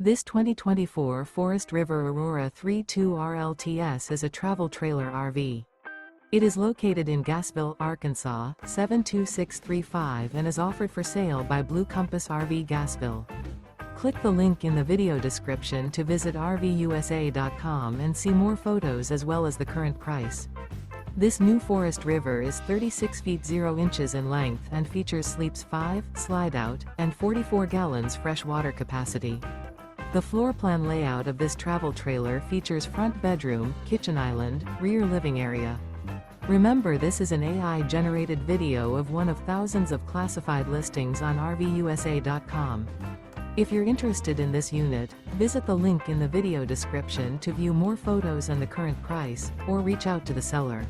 This 2024 Forest River Aurora 3.2 RLTS is a travel trailer RV. It is located in Gassville, Arkansas, 72635 and is offered for sale by Blue Compass RV Gassville. Click the link in the video description to visit RVUSA.com and see more photos as well as the current price. This new Forest River is 36 feet 0 inches in length and features sleeps 5, slide-out, and 44 gallons fresh water capacity. The floor plan layout of this travel trailer features front bedroom, kitchen island, rear living area. Remember, this is an AI-generated video of one of thousands of classified listings on RVUSA.com. If you're interested in this unit, visit the link in the video description to view more photos and the current price, or reach out to the seller.